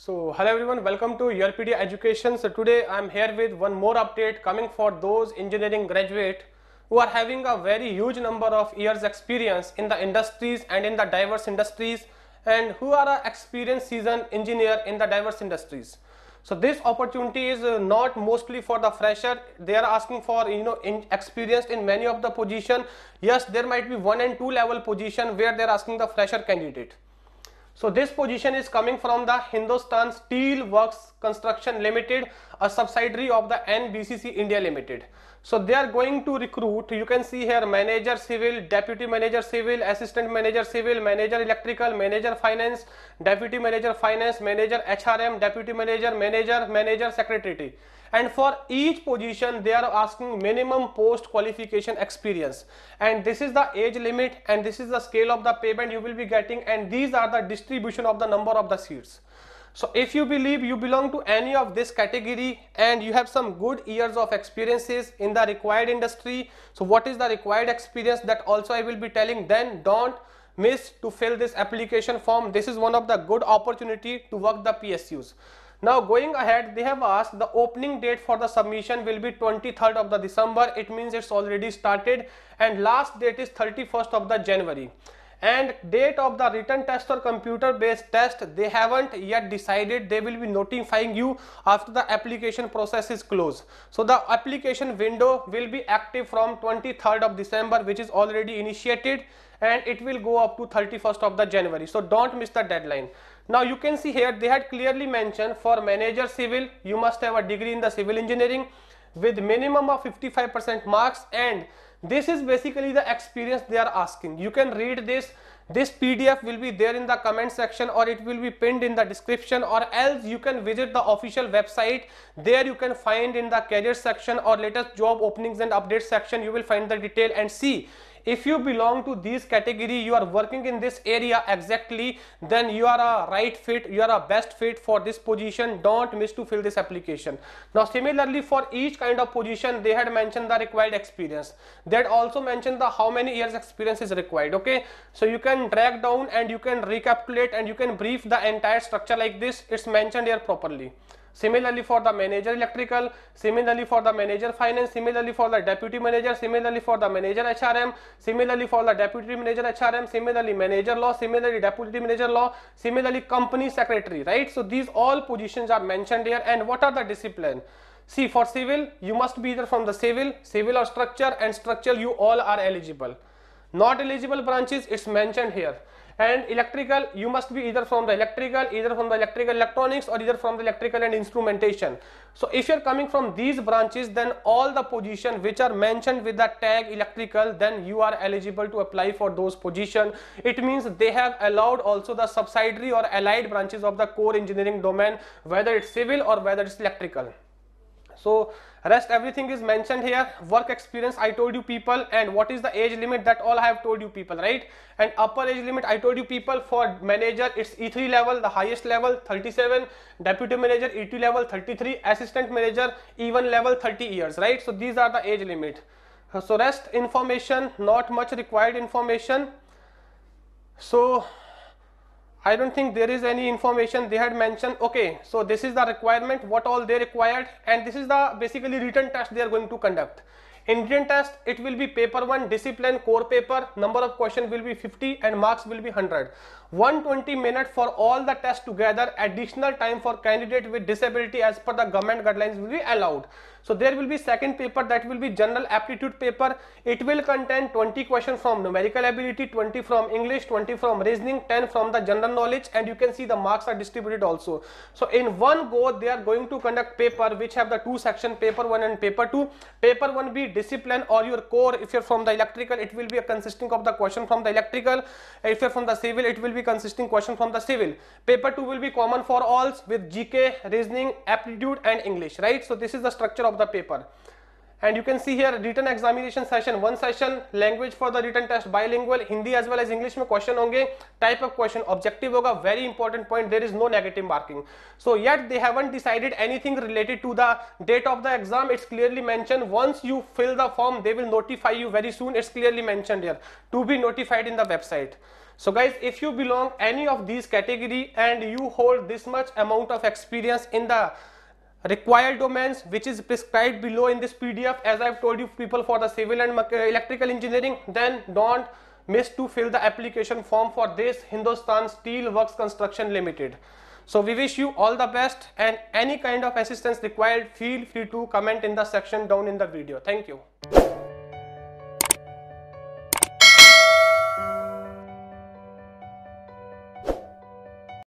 So hello everyone, welcome to URPD Education. So today I am here with one more update coming for those engineering graduate who are having a very huge number of years experience in the industries and in the diverse industries, and who are a experienced seasoned engineer in the diverse industries. So this opportunity is not mostly for the fresher. They are asking for experienced in many of the position. Yes, there might be 1 and 2 level position where they are asking the fresher candidate. So this position is coming from the Hindustan Steel Works Construction Limited, a subsidiary of the NBCC India Limited. So they are going to recruit, you can see here, manager civil, deputy manager civil, assistant manager civil, manager electrical, manager finance, deputy manager finance, manager HRM, deputy manager, manager secretary. And for each position they are asking minimum post qualification experience, and this is the age limit, and this is the scale of the payment you will be getting, and these are the distribution of the number of the seats. So if you believe you belong to any of this category and you have some good years of experiences in the required industry, so what is the required experience, that also I will be telling, then don't miss to fill this application form. This is one of the good opportunity to work the PSUs. Now going ahead, they have asked the opening date for the submission will be 23rd of the December. It means it's already started, and last date is 31st of the January. And date of the written test or computer based test, they haven't yet decided. They will be notifying you after the application process is closed. So the application window will be active from 23rd of December, which is already initiated, and it will go up to 31st of the January. So don't miss the deadline. Now you can see here they had clearly mentioned for manager civil you must have a degree in the civil engineering with minimum of 55% marks, and this is basically the experience they are asking. You can read this. This PDF will be there in the comment section, or it will be pinned in the description, or else you can visit the official website. There you can find in the career section or latest job openings and updates section, you will find the detail and see. If you belong to this category, you are working in this area exactly, then you are a right fit, you are a best fit for this position. Don't miss to fill this application. Now similarly for each kind of position they had mentioned the required experience. They had also mentioned the how many years experience is required. Okay, so you can drag down and you can recapitulate and you can brief the entire structure like this. It's mentioned here properly. Similarly for the manager electrical, similarly for the manager finance, similarly for the deputy manager, similarly for the manager HRM, similarly for the deputy manager HRM, similarly manager law, similarly deputy manager law, similarly company secretary, right? So these all positions are mentioned here. And what are the discipline? See, for civil you must be either from the civil or structure, and structural you all are eligible. Not eligible branches it's mentioned here. And electrical you must be either from the electrical, either from the electrical electronics, or either from the electrical and instrumentation. So if you're coming from these branches, then all the positions which are mentioned with the tag electrical, then you are eligible to apply for those positions. It means they have allowed also the subsidiary or allied branches of the core engineering domain, whether it's civil or whether it's electrical. So rest everything is mentioned here. Work experience I told you people, and what is the age limit, that all I have told you people, right? And upper age limit I told you people, for manager it's E3 level, the highest level 37, deputy manager E2 level 33, assistant manager E1 level 30 years, right? So these are the age limit. So rest information, not much required information. So I don't think there is any information they had mentioned. Okay, so this is the requirement, what all they required, and this is the basically written test they are going to conduct. In written test it will be paper 1 discipline core paper, number of questions will be 50 and marks will be 100. 120 minutes for all the tests together. Additional time for candidate with disability as per the government guidelines will be allowed. So there will be second paper, that will be general aptitude paper. It will contain 20 questions from numerical ability, 20 from English, 20 from reasoning, 10 from the general knowledge, and you can see the marks are distributed also. So in one go they are going to conduct paper which have the two sections, paper 1 and paper 2. Paper 1 be discipline or your core. If you're from the electrical, it will be consisting of the question from the electrical. If you're from the civil, it will be consisting question from the civil. Paper 2 will be common for all with GK, reasoning, aptitude and English, right? So this is the structure of the paper. And you can see here written examination session, one session language for the written test bilingual, Hindi as well as English में question होंगे, type of question objective होगा, very important point, there is no negative marking. So yet they haven't decided anything related to the date of the exam. It's clearly mentioned once you fill the form they will notify you very soon. It's clearly mentioned here to be notified in the website. So guys, if you belong any of these category and you hold this much amount of experience in the required domains which is prescribed below in this PDF, as I've told you people for the civil and electrical engineering, then don't miss to fill the application form for this Hindustan Steel Works Construction Limited. So we wish you all the best, and any kind of assistance required, feel free to comment in the section down in the video. Thank you.